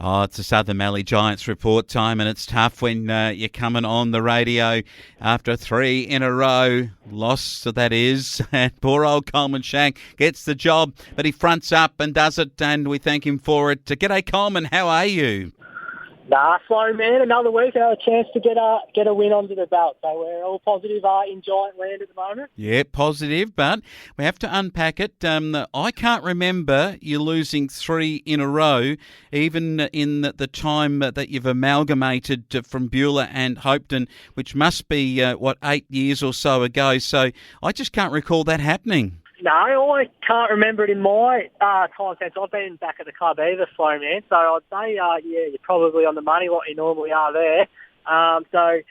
Oh, it's the Southern Mallee Giants report time, and it's tough when you're coming on the radio after 3 in a row. Loss, so that is. And poor old Coleman Schache gets the job, but he fronts up and does it, and we thank him for it. G'day, Coleman. How are you? Flowman, another week, another chance to get a win under the belt. So we're all positive in Giant land at the moment. Yeah, positive, but we have to unpack it. I can't remember you losing 3 in a row, even in the time that you've amalgamated from Beulah and Hopeton, which must be, 8 years or so ago. So I just can't recall that happening. No, I can't remember it in my time since I've been back at the club either, Flowman. So I'd say, you're probably on the money what you normally are there. We're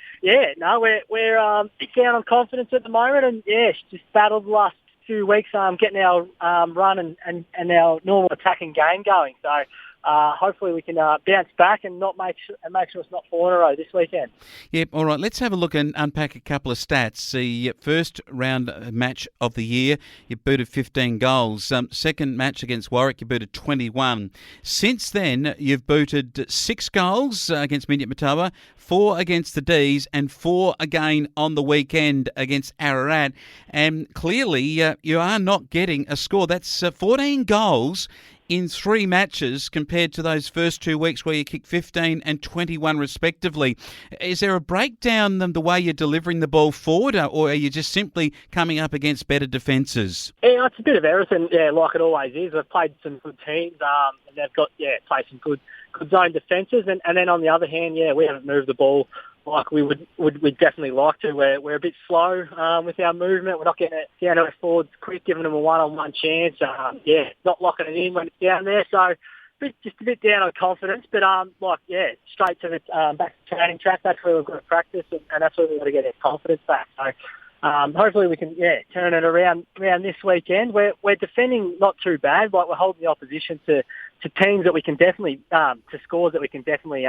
down on confidence at the moment, and just battled the last 2 weeks, getting our run and our normal attacking game going. So hopefully we can bounce back and make sure it's not 4 in a row this weekend. Yep, all right, let's have a look and unpack a couple of stats. The first round match of the year, you booted 15 goals. Second match against Warwick, you booted 21. Since then, you've booted 6 goals against Minyip-Matawa, 4 against the D's, and 4 again on the weekend against Ararat. And clearly, you are not getting a score. That's 14 goals in 3 matches compared to those first 2 weeks where you kicked 15 and 21 respectively. Is there a breakdown in the way you're delivering the ball forward, or are you just simply coming up against better defences? Yeah, it's a bit of everything, like it always is. We've played some good teams, and they've got, played some good zone defences, and then on the other hand, we haven't moved the ball like we'd definitely like to. We're a bit slow with our movement. We're not getting it down to our forwards quick, giving them a one-on-one chance. Not locking it in when it's down there. So just a bit down on confidence. But straight to the back to training track. That's where we've got to practice, and that's where we've got to get our confidence back. So hopefully we can turn it around this weekend. We're defending not too bad. Like, we're holding the opposition to teams that we can definitely, to scores that we can definitely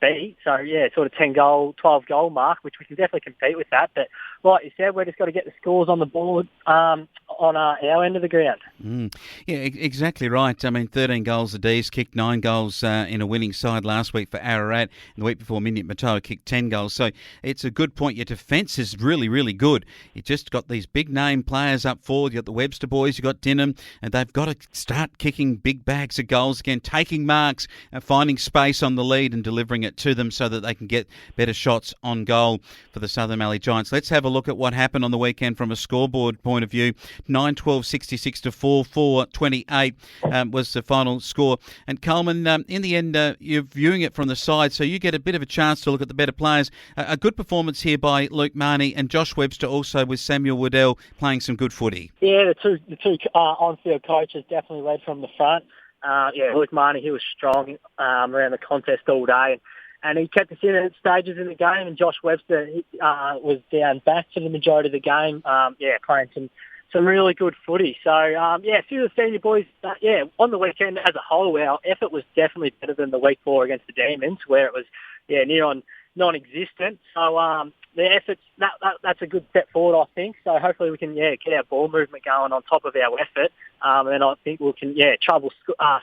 beat. So, sort of 10-goal, 12-goal mark, which we can definitely compete with that. But like you said, we've just got to get the scores on the board on our end of the ground. Yeah, exactly right. I mean, 13 goals the D's kicked, 9 goals in a winning side last week for Ararat, and the week before Minyip-Matawa kicked 10 goals. So it's a good point. Your defence is really, really good. You just got these big-name players up forward. You got the Webster boys, you got Dinham, and they've got to start kicking big bags of goals again, taking marks, finding space on the lead and delivering it to them so that they can get better shots on goal for the Southern Mallee Giants. Let's have a look at what happened on the weekend from a scoreboard point of view. 9-12, 66 to 4-4, 28 was the final score. And Coleman, in the end, you're viewing it from the side, so you get a bit of a chance to look at the better players. A good performance here by Luke Marnie and Josh Webster, also with Samuel Waddell playing some good footy. Yeah, the two on-field coaches definitely led from the front. Luke Marnie, he was strong around the contest all day, and he kept us in at stages in the game. And Josh Webster was down back for the majority of the game, playing some really good footy. So, a few of the senior boys, on the weekend as a whole, our effort was definitely better than the week 4 against the Demons, where it was near on non-existent. So the efforts, that's a good step forward, I think. So hopefully we can get our ball movement going on top of our effort. And then I think we can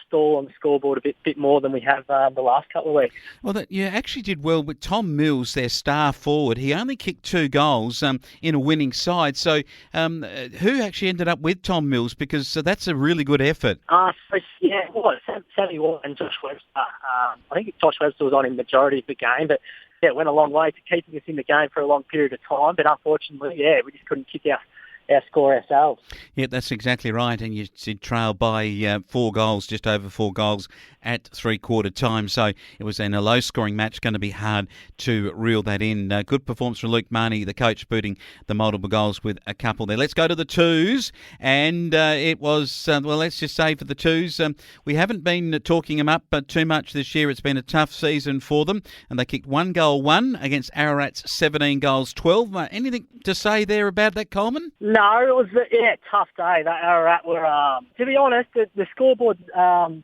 stall on the scoreboard a bit more than we have the last couple of weeks. Well, you actually did well with Tom Mills, their star forward. He only kicked 2 goals in a winning side. So who actually ended up with Tom Mills? Because that's a really good effort. It was Sammy Watt and Josh Webster. I think Josh Webster was on in the majority of the game, but it went a long way to keeping us in the game for a long period of time. But unfortunately, we just couldn't kick our score ourselves. Yeah, that's exactly right. And you did trail by 4 goals, just over 4 goals at 3/4 time. So it was in a low-scoring match, going to be hard to reel that in. Good performance from Luke Marnie, the coach, booting the multiple goals with a couple there. Let's go to the twos. And it was, let's just say for the twos, we haven't been talking them up too much this year. It's been a tough season for them. And they kicked 1-1 against Ararat's 17 goals, 12. Anything to say there about that, Coleman? No, it was a tough day. That Ararat were, to be honest, the scoreboard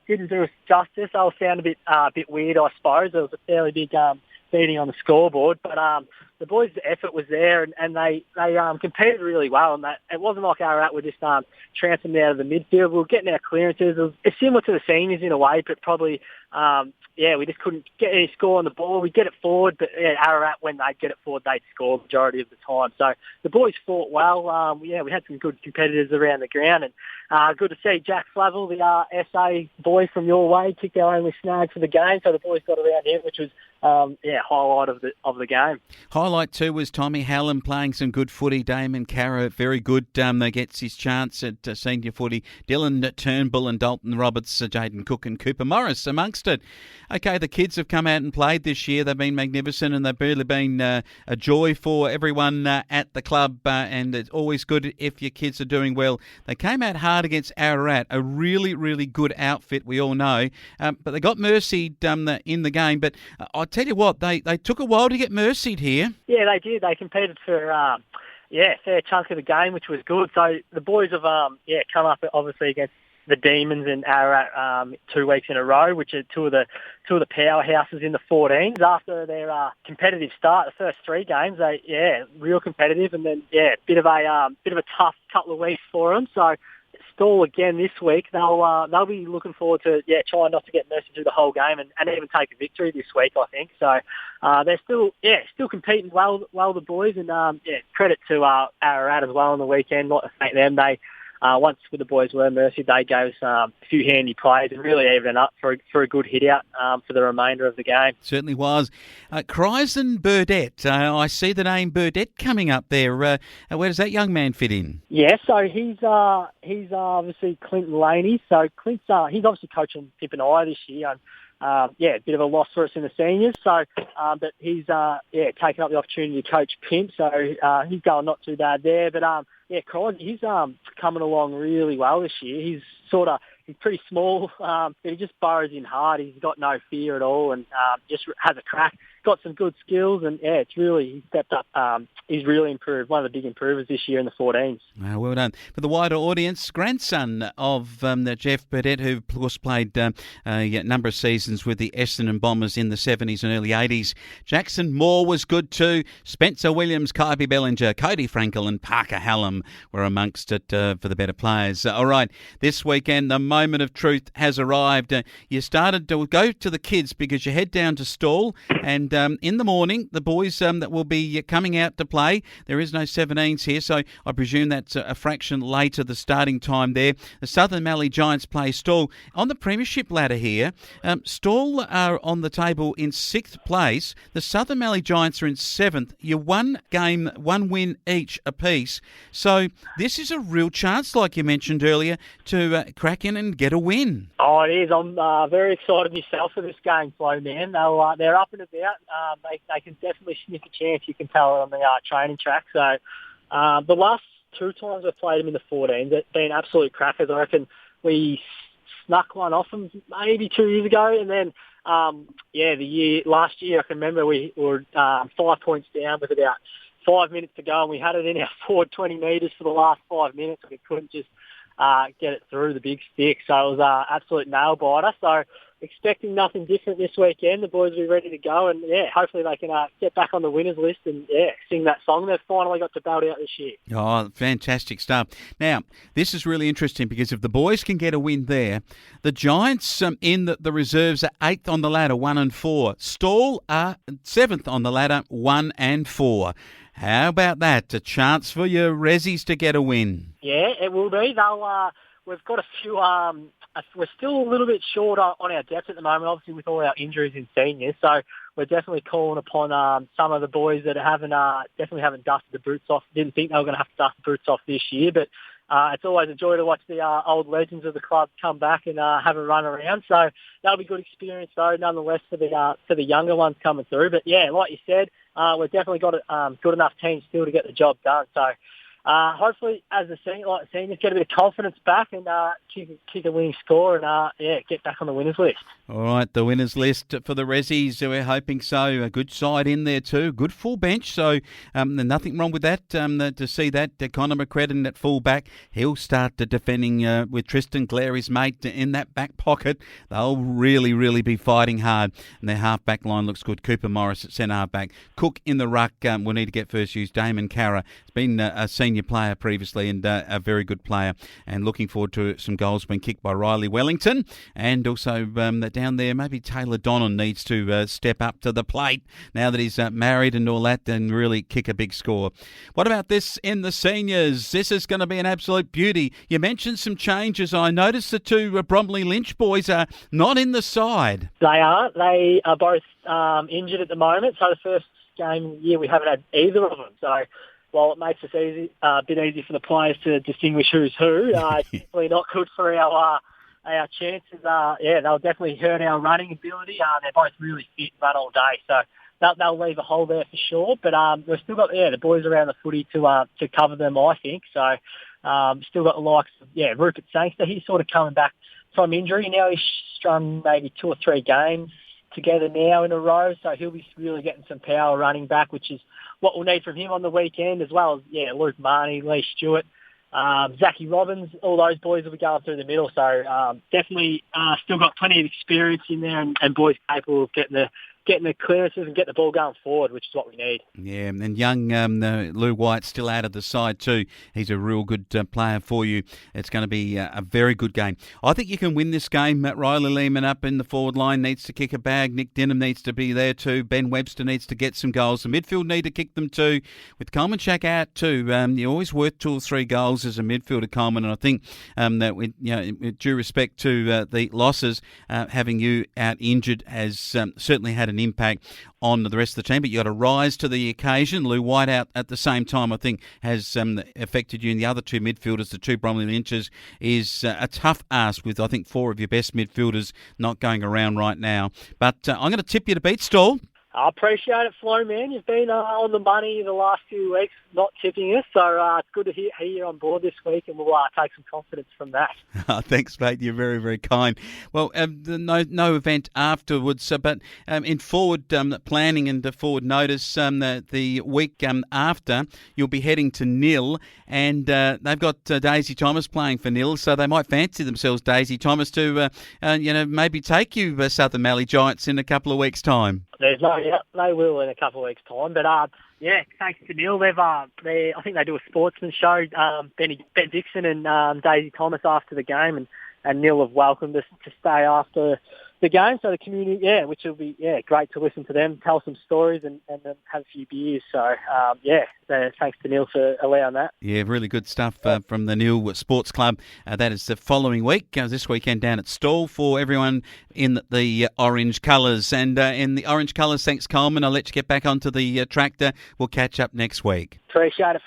didn't do us justice. They found a bit weird, I suppose. There was a fairly big beating on the scoreboard, but the boys' effort was there, and they competed really well. And that it wasn't like Ararat were just trouncing them out of the midfield. We were getting our clearances. It's similar to the seniors in a way, but probably we just couldn't get any score on the ball. We'd get it forward, but Ararat, when they'd get it forward, they'd score the majority of the time. So the boys fought well. We had some good competitors around the ground, and good to see Jack Flavel, the SA boy from your way, kicked our only snag for the game. So the boys got around him, which was highlight of the game. Highlight too was Tommy Hallam playing some good footy. Damon Carra, very good. Gets his chance at senior footy. Dylan Turnbull and Dalton Roberts, Jaden Cook and Cooper Morris amongst it. Okay, the kids have come out and played this year. They've been magnificent, and they've really been a joy for everyone at the club, and it's always good if your kids are doing well. They came out hard against Ararat, a really, really good outfit, we all know, but they got mercied in the game. But I'll tell you what, they took a while to get mercied here. Yeah, they did. They competed for a fair chunk of the game, which was good. So the boys have come up obviously against the Demons and Ararat 2 weeks in a row, which are two of the powerhouses in the 14s. After their competitive start, the first 3 games, real competitive, and then bit of a tough couple of weeks for them. So Stall again this week. They'll be looking forward to trying not to get mercy through the whole game and even take a victory this week, I think. So they're still competing well the boys, and credit to Ararat as well on the weekend. Not to thank them, they once the boys were mercy, they gave us a few handy plays and really evened up for a good hit out for the remainder of the game. Certainly was. Kryzen Burdett, I see the name Burdett coming up there. Where does that young man fit in? Yeah, so he's obviously Clinton Laney. So Clint's he's obviously coaching Pip and I this year. And, a bit of a loss for us in the seniors. So, but he's taken up the opportunity to coach Pimp. So he's going not too bad there. But Kryzen, he's coming along really well this year. He's pretty small, but he just burrows in hard. He's got no fear at all, and just has a crack. Got some good skills, and he's stepped up. He's really improved. One of the big improvers this year in the 14s. Well done. For the wider audience, grandson of Jeff Burdett, who of course played a number of seasons with the Essendon Bombers in the 70s and early 80s. Jackson Moore was good too. Spencer Williams, Kybe Bellinger, Cody Frankel and Parker Hallam were amongst it for the better players. All right, this weekend the moment of truth has arrived. You started to go to the kids because you head down to Stall, and in the morning the boys that will be coming out to play. There is no 17s here, so I presume that's a fraction later the starting time there. The Southern Mallee Giants play Stall. On the premiership ladder here, Stall are on the table in 6th place. The Southern Mallee Giants are in 7th. You're 1 game, 1 win each apiece. So this is a real chance, like you mentioned earlier, to crack in and get a win. Oh, it is. I'm very excited myself for this game, Flowman. They're up and about. They can definitely sniff a chance. You can tell on the training track. So the last 2 times I've played them in the 14s, they've been absolute crackers. I reckon we snuck one off them maybe 2 years ago, and then last year I can remember we were 5 points down with about 5 minutes to go, and we had it in our forward 20 metres for the last 5 minutes. We couldn't just get it through the big stick, so it was an absolute nail biter. So expecting nothing different this weekend. The boys will be ready to go, and hopefully they can get back on the winners list and sing that song they've finally got to belt out this year. Oh, fantastic stuff. Now, this is really interesting because if the boys can get a win there, the Giants in the reserves are 8th on the ladder, 1 and 4. Stall are 7th on the ladder, 1 and 4. How about that? A chance for your Rezzies to get a win. Yeah, it will be. We've got a few. We're still a little bit short on our depth at the moment, obviously with all our injuries in seniors. So we're definitely calling upon some of the boys that definitely haven't dusted the boots off. Didn't think they were going to have to dust the boots off this year, but it's always a joy to watch the old legends of the club come back and have a run around. So that'll be a good experience, though, nonetheless, for the younger ones coming through. But like you said, we've definitely got a good enough team still to get the job done. So hopefully, as a seniors, get a bit of confidence back and kick a winning score and get back on the winners list. All right, the winners list for the Rezzies, we're hoping so. A good side in there too, good full bench, so nothing wrong with that. To see that Connor McCredden at full back, he'll start defending with Tristan Glare, his mate, in that back pocket. They'll really, really be fighting hard, and their half-back line looks good. Cooper Morris at centre half-back. Cook in the ruck will need to get first use. Damon Carra has been a senior player previously and a very good player, and looking forward to some goals being kicked by Riley Wellington, and also down there maybe Taylor Donnan needs to step up to the plate now that he's married and all that, and really kick a big score. What about this in the seniors? This is going to be an absolute beauty. You mentioned some changes. I noticed the two Bromley Lynch boys are not in the side. They aren't. They are both injured at the moment, so the first game of the year we haven't had either of them. So while it makes us a bit easy for the players to distinguish who's who, it's definitely not good for our chances. They'll definitely hurt our running ability. They're both really fit and run all day, so they'll leave a hole there for sure. But we've still got the boys around the footy to cover them, I think. So still got the likes of Rupert Sangster. He's sort of coming back from injury now. He's strung maybe 2 or 3 games together now in a row, so he'll be really getting some power running back, which is what we'll need from him on the weekend, as well as Luke Marnie, Lee Stewart, Zachy Robbins. All those boys will be going through the middle, so definitely still got plenty of experience in there, and boys capable of getting the clearances and get the ball going forward, which is what we need. Yeah, and young Lou White's still out of the side too. He's a real good player for you. It's going to be a very good game. I think you can win this game. Riley Lehman up in the forward line needs to kick a bag. Nick Denham needs to be there too. Ben Webster needs to get some goals. The midfield need to kick them too. With Coleman Schache out too, you're always worth 2 or 3 goals as a midfielder, Coleman. And I think that with due respect to the losses, having you out injured has certainly had an impact on the rest of the team, but you got to rise to the occasion. Lou White out at the same time, I think, has affected you. And the other 2 midfielders, the 2 Bromley Lynches, is a tough ask with, I think, 4 of your best midfielders not going around right now. But I'm going to tip you to beat Stall. I appreciate it, Flowman. You've been on the money the last few weeks, not tipping us, so it's good to hear you on board this week, and we'll take some confidence from that. Thanks, mate. You're very, very kind. Well, no event afterwards, but in forward planning and forward notice, the week after, you'll be heading to Nil, and they've got Daisy Thomas playing for Nil, so they might fancy themselves, Daisy Thomas, to maybe take you Southern Mallee Giants in a couple of weeks' time. There's no doubt they will in a couple of weeks' time. But, thanks to Neil. I think they do a sportsman show, Ben Dixon and Daisy Thomas after the game, and Neil have welcomed us to stay after the game. So the community, which will be great to listen to them, tell some stories and have a few beers. So, thanks to Neil for allowing that. Yeah, really good stuff from the Neil Sports Club. That is the following week, this weekend down at Stall for everyone in the orange colours. And in the orange colours, thanks, Coleman. I'll let you get back onto the tractor. We'll catch up next week. Appreciate it,